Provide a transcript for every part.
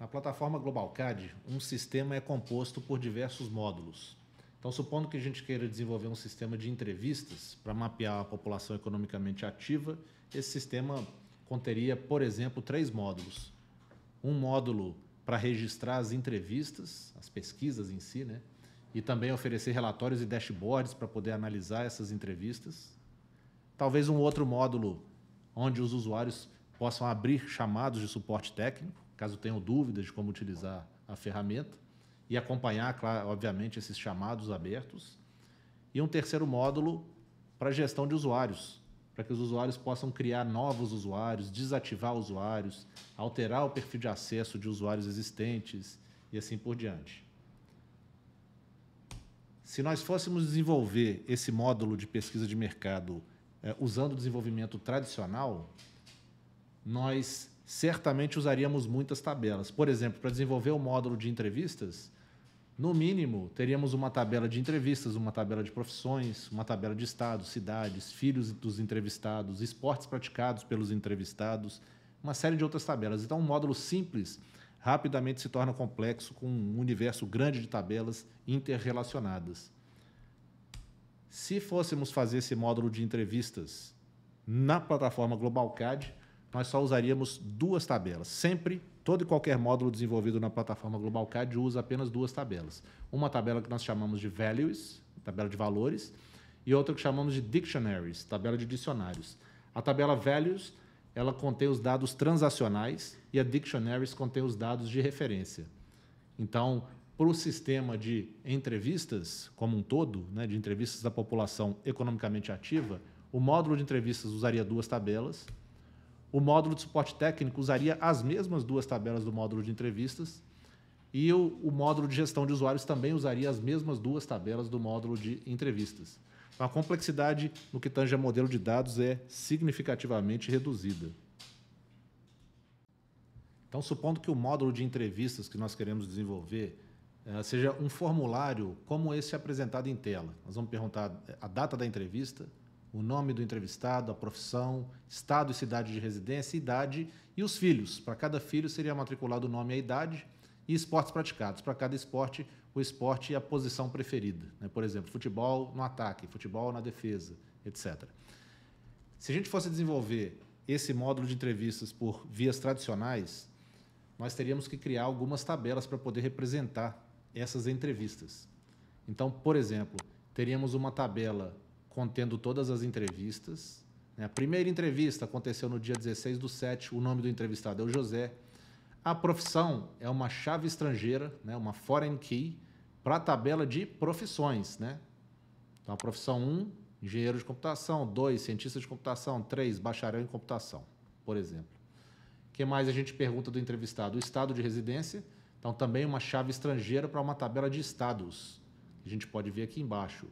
plataforma GlobalCAD, um sistema é composto por diversos módulos. Então, supondo que a gente queira desenvolver um sistema de entrevistas para mapear a população economicamente ativa, esse sistema conteria, por exemplo, 3 módulos. Um módulo para registrar as entrevistas, as pesquisas em si, né? E também oferecer relatórios e dashboards para poder analisar essas entrevistas. Talvez um outro módulo onde os usuários possam abrir chamados de suporte técnico, caso tenham dúvidas de como utilizar a ferramenta, e acompanhar, claro, obviamente, esses chamados abertos. E um terceiro módulo para gestão de usuários, para que os usuários possam criar novos usuários, desativar usuários, alterar o perfil de acesso de usuários existentes e assim por diante. Se nós fôssemos desenvolver esse módulo de pesquisa de mercado usando o desenvolvimento tradicional, nós certamente usaríamos muitas tabelas. Por exemplo, para desenvolver o módulo de entrevistas, no mínimo, teríamos uma tabela de entrevistas, uma tabela de profissões, uma tabela de estados, cidades, filhos dos entrevistados, esportes praticados pelos entrevistados, uma série de outras tabelas. Então, um módulo simples rapidamente se torna complexo com um universo grande de tabelas interrelacionadas. Se fôssemos fazer esse módulo de entrevistas na plataforma GlobalCAD, nós só usaríamos 2 tabelas. Sempre, todo e qualquer módulo desenvolvido na plataforma GlobalCAD usa apenas 2 tabelas. Uma tabela que nós chamamos de Values, tabela de valores, e outra que chamamos de Dictionaries, tabela de dicionários. A tabela Values, ela contém os dados transacionais e a Dictionaries contém os dados de referência. Então, para o sistema de entrevistas como um todo, né, de entrevistas da população economicamente ativa, o módulo de entrevistas usaria 2 tabelas. O módulo de suporte técnico usaria as mesmas 2 tabelas do módulo de entrevistas e o módulo de gestão de usuários também usaria as mesmas 2 tabelas do módulo de entrevistas. Então, a complexidade no que tange a modelo de dados é significativamente reduzida. Então, supondo que o módulo de entrevistas que nós queremos desenvolver seja um formulário como esse apresentado em tela. Nós vamos perguntar a data da entrevista, o nome do entrevistado, a profissão, estado e cidade de residência, idade e os filhos. Para cada filho seria matriculado o nome e a idade e esportes praticados. Para cada esporte, o esporte e a posição preferida. Né? Por exemplo, futebol no ataque, futebol na defesa, etc. Se a gente fosse desenvolver esse módulo de entrevistas por vias tradicionais, nós teríamos que criar algumas tabelas para poder representar essas entrevistas. Então, por exemplo, teríamos uma tabela contendo todas as entrevistas. A primeira entrevista aconteceu no dia 16/7, o nome do entrevistado é o José. A profissão é uma chave estrangeira, né, uma foreign key, para a tabela de profissões. Né? Então, a profissão 1, engenheiro de computação, 2, cientista de computação, 3, bacharel em computação, por exemplo. O que mais a gente pergunta do entrevistado? O estado de residência, então também uma chave estrangeira para uma tabela de estados. A gente pode ver aqui embaixo.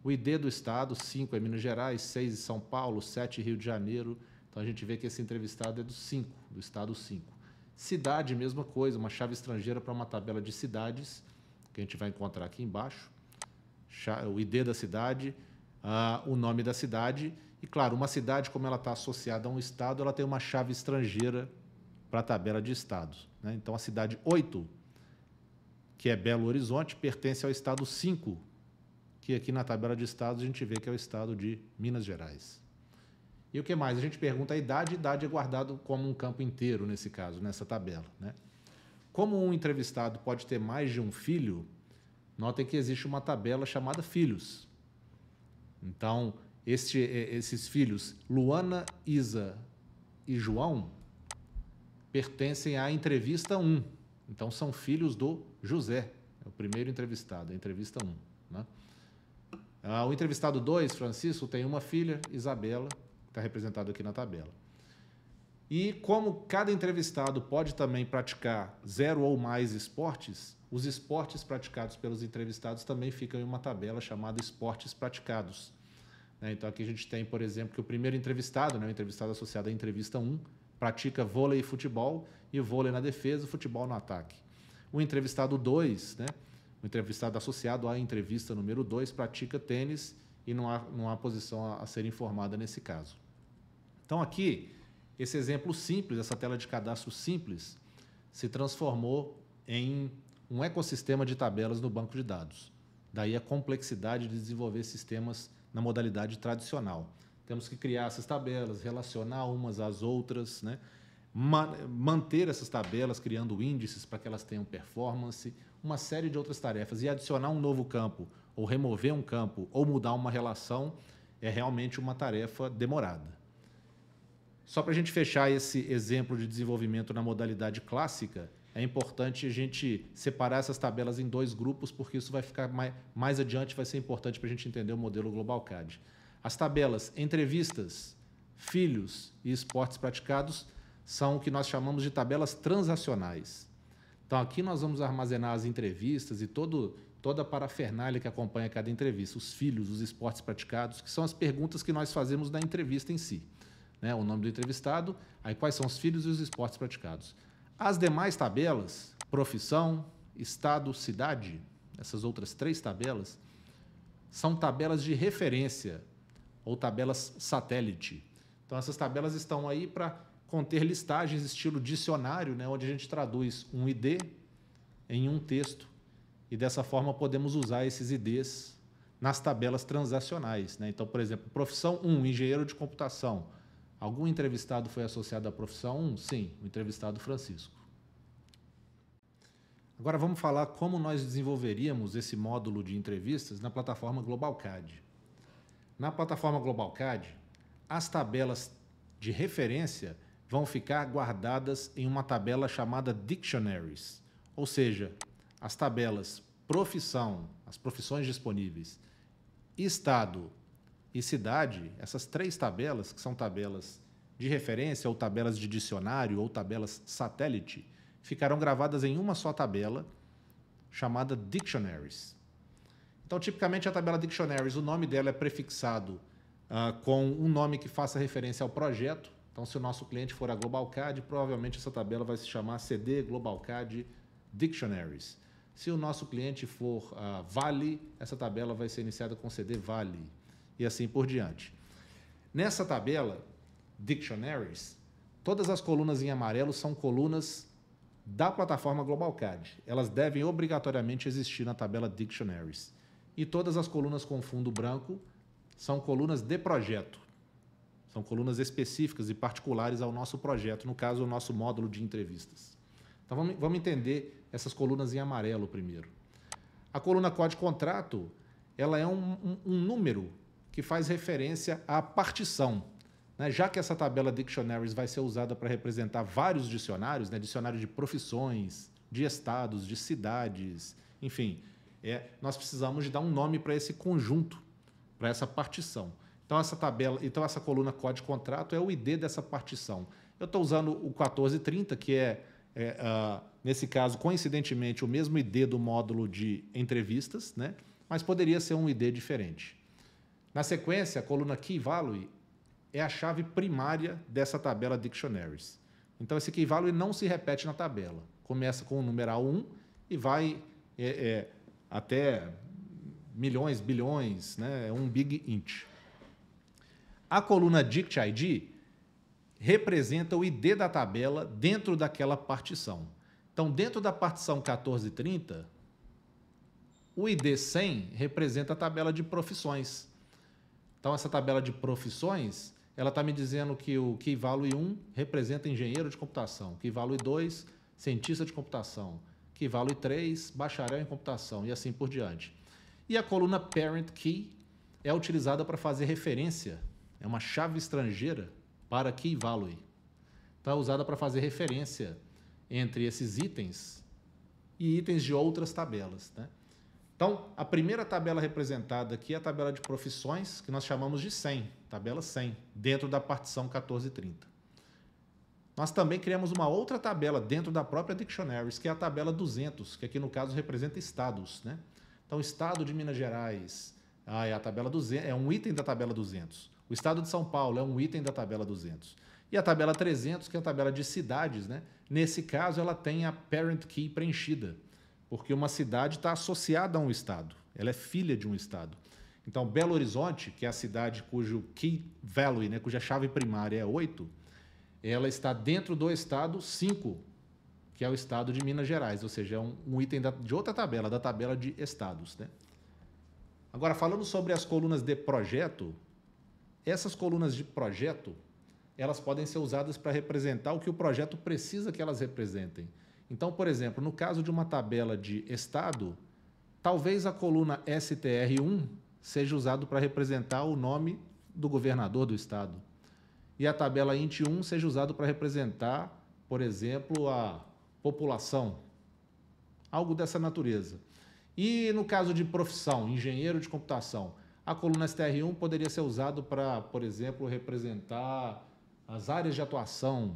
O ID do estado, 5 é Minas Gerais, 6 é São Paulo, 7 Rio de Janeiro. Então a gente vê que esse entrevistado é do 5, do estado 5. Cidade, mesma coisa, uma chave estrangeira para uma tabela de cidades, que a gente vai encontrar aqui embaixo. O ID da cidade, o nome da cidade. E, claro, uma cidade, como ela está associada a um estado, ela tem uma chave estrangeira para a tabela de estados. Né? Então, a cidade 8, que é Belo Horizonte, pertence ao estado 5, que aqui na tabela de estados a gente vê que é o estado de Minas Gerais. E o que mais? A gente pergunta a idade é guardado como um campo inteiro, nesse caso, nessa tabela. Né? Como um entrevistado pode ter mais de um filho, notem que existe uma tabela chamada filhos. Então, esses filhos, Luana, Isa e João, pertencem à entrevista 1. Então, são filhos do José, é o primeiro entrevistado, a entrevista 1. Né? O entrevistado 2, Francisco, tem uma filha, Isabela, que está representado aqui na tabela. E como cada entrevistado pode também praticar 0 ou mais esportes, os esportes praticados pelos entrevistados também ficam em uma tabela chamada esportes praticados. Então aqui a gente tem, por exemplo, que o primeiro entrevistado, o entrevistado associado à entrevista 1, pratica vôlei e futebol, e o vôlei na defesa, o futebol no ataque. O entrevistado 2, o entrevistado associado à entrevista número 2, pratica tênis e não há posição a ser informada nesse caso. Então aqui, esse exemplo simples, essa tela de cadastro simples, se transformou em um ecossistema de tabelas no banco de dados. Daí a complexidade de desenvolver sistemas na modalidade tradicional. Temos que criar essas tabelas, relacionar umas às outras, né? Manter essas tabelas, criando índices para que elas tenham performance, uma série de outras tarefas. E adicionar um novo campo, ou remover um campo, ou mudar uma relação, é realmente uma tarefa demorada. Só para a gente fechar esse exemplo de desenvolvimento na modalidade clássica, é importante a gente separar essas tabelas em dois grupos, porque isso vai ficar mais adiante, vai ser importante para a gente entender o modelo GlobalCAD. As tabelas entrevistas, filhos e esportes praticados são o que nós chamamos de tabelas transacionais. Então, aqui nós vamos armazenar as entrevistas e toda a parafernália que acompanha cada entrevista, os filhos, os esportes praticados, que são as perguntas que nós fazemos na entrevista em si. Né? O nome do entrevistado, aí quais são os filhos e os esportes praticados. As demais tabelas, profissão, estado, cidade, essas outras 3 tabelas, são tabelas de referência ou tabelas satélite. Então, essas tabelas estão aí para conter listagens estilo dicionário, né, onde a gente traduz um ID em um texto e, dessa forma, podemos usar esses IDs nas tabelas transacionais. Né? Então, por exemplo, profissão 1, engenheiro de computação. Algum entrevistado foi associado à profissão 1? Sim, o entrevistado Francisco. Agora vamos falar como nós desenvolveríamos esse módulo de entrevistas na plataforma GlobalCAD. Na plataforma GlobalCAD, as tabelas de referência vão ficar guardadas em uma tabela chamada Dictionaries, ou seja, as tabelas profissão, as profissões disponíveis, estado e cidade, essas 3 tabelas, que são tabelas de referência ou tabelas de dicionário ou tabelas satélite, ficarão gravadas em uma só tabela chamada Dictionaries. Então, tipicamente, a tabela Dictionaries, o nome dela é prefixado com um nome que faça referência ao projeto. Então, se o nosso cliente for a GlobalCAD, provavelmente essa tabela vai se chamar CD GlobalCAD Dictionaries. Se o nosso cliente for a Vale, essa tabela vai ser iniciada com CD Vale e assim por diante. Nessa tabela Dictionaries, todas as colunas em amarelo são colunas da plataforma GlobalCAD. Elas devem obrigatoriamente existir na tabela Dictionaries. E todas as colunas com fundo branco são colunas de projeto. São colunas específicas e particulares ao nosso projeto, no caso, o nosso módulo de entrevistas. Então, vamos entender essas colunas em amarelo primeiro. A coluna código contrato, ela é um número que faz referência à partição. Né? Já que essa tabela Dictionaries vai ser usada para representar vários dicionários, né? Dicionário de profissões, de estados, de cidades, enfim, nós precisamos de dar um nome para esse conjunto, para essa partição. Então, essa coluna código contrato é o ID dessa partição. Eu estou usando o 1430, que nesse caso, coincidentemente, o mesmo ID do módulo de entrevistas, né? Mas poderia ser um ID diferente. Na sequência, a coluna Key Value é a chave primária dessa tabela Dictionaries. Então, esse Key Value não se repete na tabela. Começa com o numeral 1 e vai até milhões, bilhões, né? É um big int. A coluna DictID representa o ID da tabela dentro daquela partição. Então, dentro da partição 1430, o ID 100 representa a tabela de profissões. Então, essa tabela de profissões, ela está me dizendo que o Key Value 1 representa engenheiro de computação, Key Value 2, cientista de computação, Key Value 3, bacharel em computação e assim por diante. E a coluna Parent Key é utilizada para fazer referência, é uma chave estrangeira para Key Value. Então, é usada para fazer referência entre esses itens e itens de outras tabelas. Né? Então, a primeira tabela representada aqui é a tabela de profissões, que nós chamamos de 100, tabela 100, dentro da partição 1430. Nós também criamos uma outra tabela dentro da própria Dictionaries, que é a tabela 200, que aqui no caso representa estados. Né? Então, o estado de Minas Gerais é a tabela 200, é um item da tabela 200. O estado de São Paulo é um item da tabela 200. E a tabela 300, que é a tabela de cidades, né? Nesse caso, ela tem a parent key preenchida, porque uma cidade está associada a um estado, ela é filha de um estado. Então, Belo Horizonte, que é a cidade cujo key value, né, cuja chave primária é 8, ela está dentro do estado 5, que é o estado de Minas Gerais, ou seja, é um item de outra tabela, da tabela de estados, né? Agora, falando sobre as colunas de projeto, essas colunas de projeto, elas podem ser usadas para representar o que o projeto precisa que elas representem. Então, por exemplo, no caso de uma tabela de estado, talvez a coluna STR1 seja usado para representar o nome do governador do estado. E a tabela INT1 seja usado para representar, por exemplo, a população. Algo dessa natureza. E no caso de profissão, engenheiro de computação, a coluna STR1 poderia ser usado para, por exemplo, representar as áreas de atuação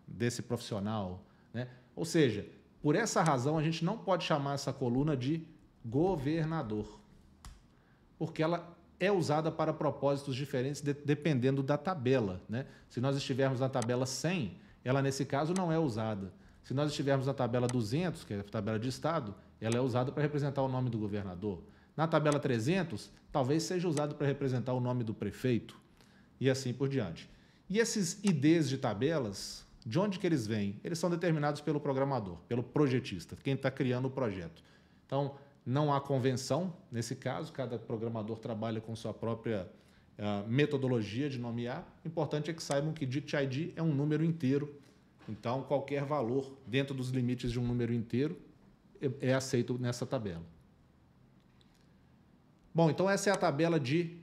desse profissional, né? Ou seja, por essa razão a gente não pode chamar essa coluna de governador, porque ela é usada para propósitos diferentes dependendo da tabela, né? Se nós estivermos na tabela 100, ela nesse caso não é usada. Se nós estivermos na tabela 200, que é a tabela de estado, ela é usada para representar o nome do governador. Na tabela 300, talvez seja usado para representar o nome do prefeito e assim por diante. E esses IDs de tabelas, de onde que eles vêm? Eles são determinados pelo programador, pelo projetista, quem está criando o projeto. Então, não há convenção nesse caso, cada programador trabalha com sua própria metodologia de nomear. O importante é que saibam que DictID é um número inteiro, então qualquer valor dentro dos limites de um número inteiro é aceito nessa tabela. Bom, então essa é a tabela de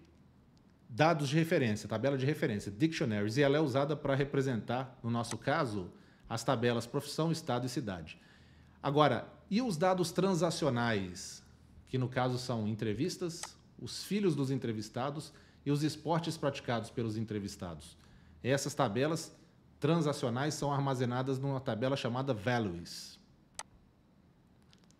dados de referência, tabela de referência, dictionaries, e ela é usada para representar, no nosso caso, as tabelas profissão, estado e cidade. Agora, e os dados transacionais, que no caso são entrevistas, os filhos dos entrevistados e os esportes praticados pelos entrevistados? Essas tabelas transacionais são armazenadas numa tabela chamada values.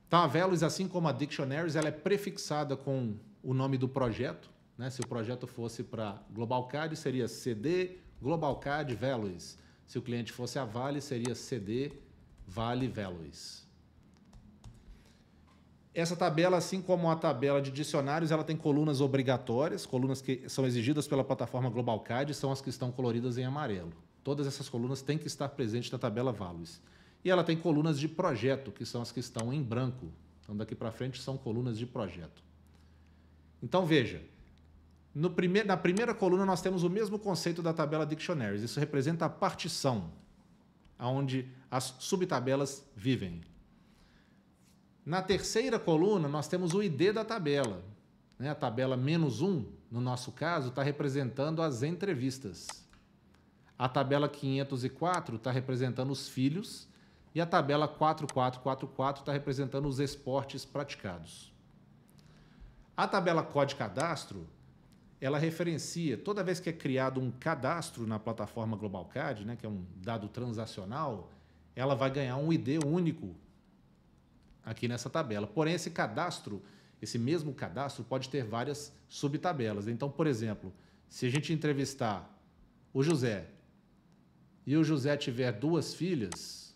Então, a values, assim como a dictionaries, ela é prefixada com o nome do projeto, né? Se o projeto fosse para GlobalCAD, seria CD GlobalCAD Values. Se o cliente fosse a Vale, seria CD Vale Values. Essa tabela, assim como a tabela de dicionários, ela tem colunas obrigatórias, colunas que são exigidas pela plataforma GlobalCAD, são as que estão coloridas em amarelo. Todas essas colunas têm que estar presentes na tabela Values. E ela tem colunas de projeto, que são as que estão em branco. Então, daqui para frente, são colunas de projeto. Então, veja, na primeira coluna nós temos o mesmo conceito da tabela Dictionaries. Isso representa a partição, onde as subtabelas vivem. Na terceira coluna, nós temos o ID da tabela, né? A tabela -1, no nosso caso, está representando as entrevistas. A tabela 504 está representando os filhos e a tabela 4444 está representando os esportes praticados. A tabela Código-Cadastro, ela referencia, toda vez que é criado um cadastro na plataforma GlobalCAD, né, que é um dado transacional, ela vai ganhar um ID único aqui nessa tabela. Porém, esse cadastro, esse mesmo cadastro, pode ter várias subtabelas. Então, por exemplo, se a gente entrevistar o José e o José tiver 2 filhas,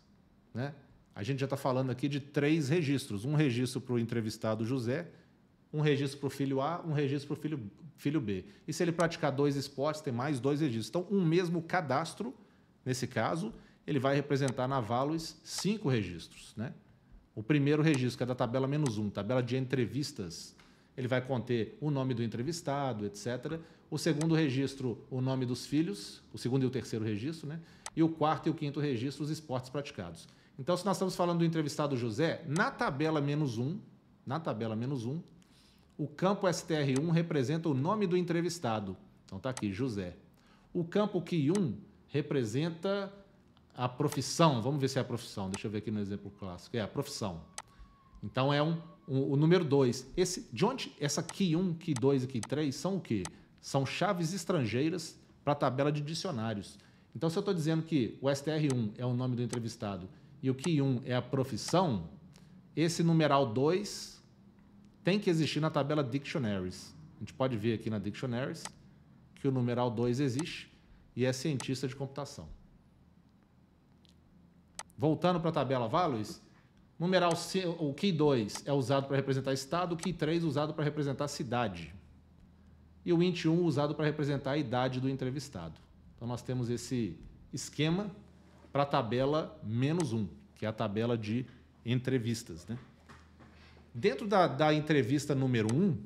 né, a gente já está falando aqui de 3 registros. Um registro para o entrevistado José, um registro para o filho A, um registro para o filho B. E se ele praticar 2 esportes, tem mais 2 registros. Então, um mesmo cadastro, nesse caso, ele vai representar na Values 5 registros, né? O primeiro registro, que é da tabela -1, tabela de entrevistas, ele vai conter o nome do entrevistado, etc. O segundo registro, o nome dos filhos, o segundo e o terceiro registro, né? E o quarto e o quinto registro, os esportes praticados. Então, se nós estamos falando do entrevistado José, na tabela -1, o campo STR1 representa o nome do entrevistado. Então, está aqui, José. O campo QI1 representa a profissão. Vamos ver se é a profissão. Deixa eu ver aqui no exemplo clássico. É a profissão. Então, é o número 2. De onde essa QI1, QI2 e QI3 são o quê? São chaves estrangeiras para a tabela de dicionários. Então, se eu estou dizendo que o STR1 é o nome do entrevistado e o QI1 é a profissão, esse numeral 2 tem que existir na tabela Dictionaries. A gente pode ver aqui na Dictionaries que o numeral 2 existe e é cientista de computação. Voltando para a tabela Values, numeral C, o QI2 é usado para representar estado, o QI3 usado para representar cidade. E o INT1 usado para representar a idade do entrevistado. Então, nós temos esse esquema para a tabela -1, que é a tabela de entrevistas, né? Dentro da entrevista número 1,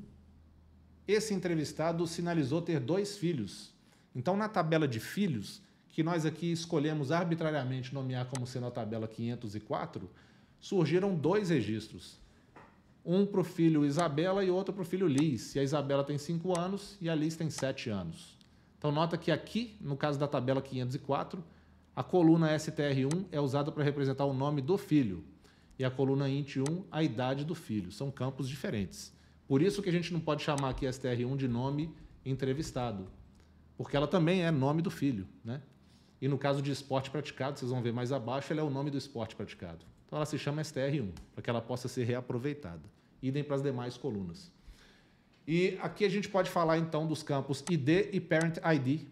esse entrevistado sinalizou ter 2 filhos. Então, na tabela de filhos, que nós aqui escolhemos arbitrariamente nomear como sendo a tabela 504, surgiram 2 registros. Um para o filho Isabela e outro para o filho Liz. E a Isabela tem 5 anos e a Liz tem 7 anos. Então, nota que aqui, no caso da tabela 504, a coluna STR1 é usada para representar o nome do filho e a coluna INT1 a idade do filho. São campos diferentes. Por isso que a gente não pode chamar aqui STR1 de nome entrevistado, porque ela também é nome do filho, né? E no caso de esporte praticado, vocês vão ver mais abaixo, ela é o nome do esporte praticado. Então, ela se chama STR1, para que ela possa ser reaproveitada. Idem para as demais colunas. E aqui a gente pode falar, então, dos campos ID e Parent ID.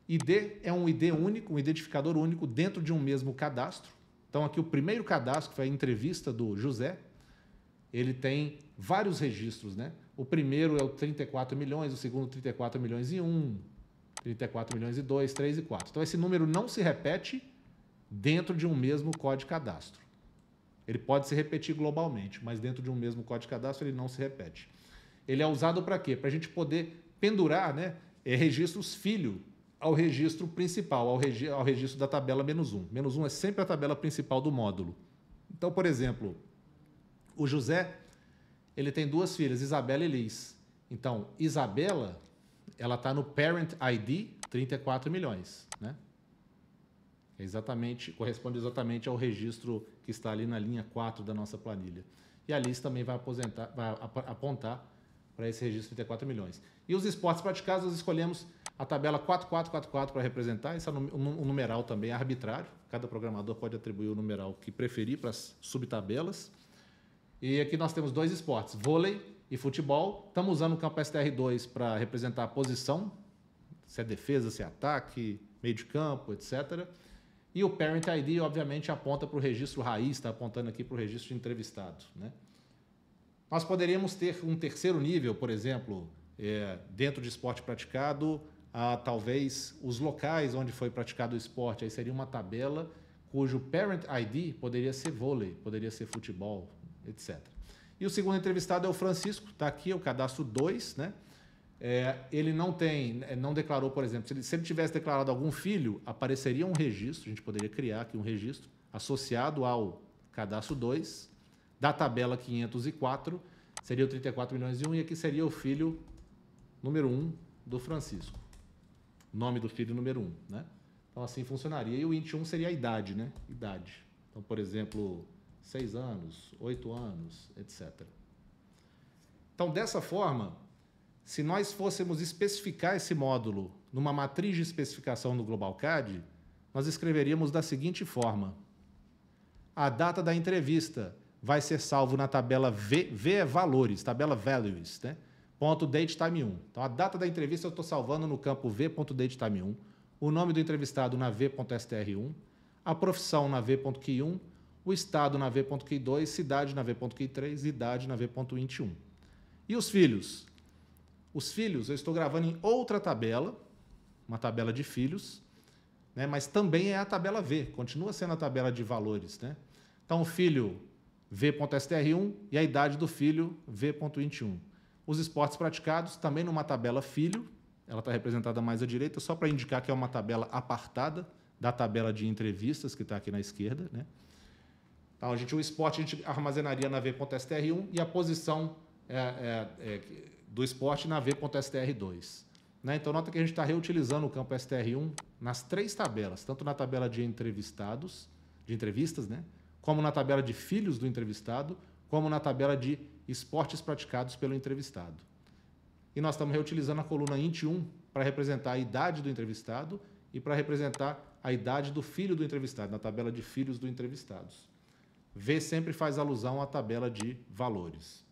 ID é um ID único, um identificador único dentro de um mesmo cadastro. Então, aqui o primeiro cadastro, que foi a entrevista do José, ele tem vários registros, né? O primeiro é o 34 milhões, o segundo 34 milhões e 1, 34 milhões e 2, 3 e 4. Então, esse número não se repete dentro de um mesmo código de cadastro. Ele pode se repetir globalmente, mas dentro de um mesmo código de cadastro ele não se repete. Ele é usado para quê? Para a gente poder pendurar, né, registros filho ao registro principal, ao registro da tabela -1. -1 é sempre a tabela principal do módulo. Então, por exemplo, o José, ele tem 2 filhas, Isabela e Liz. Então, Isabela, ela está no Parent ID 34 milhões, né? Corresponde exatamente ao registro que está ali na linha 4 da nossa planilha. E a Liz também vai apontar para esse registro de 34 milhões. E os esportes praticados, nós escolhemos a tabela 4444 para representar. Esse é um numeral também arbitrário. Cada programador pode atribuir o numeral que preferir para as subtabelas. E aqui nós temos 2 esportes, vôlei e futebol. Estamos usando o campo STR2 para representar a posição, se é defesa, se é ataque, meio de campo, etc. E o Parent ID, obviamente, aponta para o registro raiz, está apontando aqui para o registro de entrevistado, né? Nós poderíamos ter um terceiro nível, por exemplo, dentro de esporte praticado, talvez os locais onde foi praticado o esporte. Aí seria uma tabela cujo Parent ID poderia ser vôlei, poderia ser futebol, etc. E o segundo entrevistado é o Francisco, está aqui, é o cadastro 2, né? Ele não declarou, por exemplo, se ele tivesse declarado algum filho, apareceria um registro, a gente poderia criar aqui um registro associado ao cadastro 2, da tabela 504, seria o 34 milhões e 1, e aqui seria o filho número 1 do Francisco. Nome do filho número 1, né? Então, assim funcionaria. E o INT1 seria a idade, né? Idade. Então, por exemplo, 6 anos, 8 anos, etc. Então, dessa forma, se nós fôssemos especificar esse módulo numa matriz de especificação no GlobalCAD, nós escreveríamos da seguinte forma. A data da entrevista vai ser salvo na tabela V é valores, tabela values, né? Ponto datetime1. Então, a data da entrevista eu estou salvando no campo v.datetime1, o nome do entrevistado na v.str1, a profissão na v.key1, o estado na v.key2, cidade na v.key3, idade na v.int1. E os filhos? Os filhos eu estou gravando em outra tabela, uma tabela de filhos, né? Mas também é a tabela V, continua sendo a tabela de valores, né? Então, o filho v.str1 e a idade do filho v.int1. Os esportes praticados também numa tabela filho, ela está representada mais à direita, só para indicar que é uma tabela apartada da tabela de entrevistas, que está aqui na esquerda, né? Então, o esporte a gente armazenaria na v.str1 e a posição do esporte na v.str2. Né? Então, nota que a gente está reutilizando o campo STR1 nas 3 tabelas, tanto na tabela de entrevistas, né? Como na tabela de filhos do entrevistado, como na tabela de esportes praticados pelo entrevistado. E nós estamos reutilizando a coluna INT1 para representar a idade do entrevistado e para representar a idade do filho do entrevistado, na tabela de filhos do entrevistados. V sempre faz alusão à tabela de valores.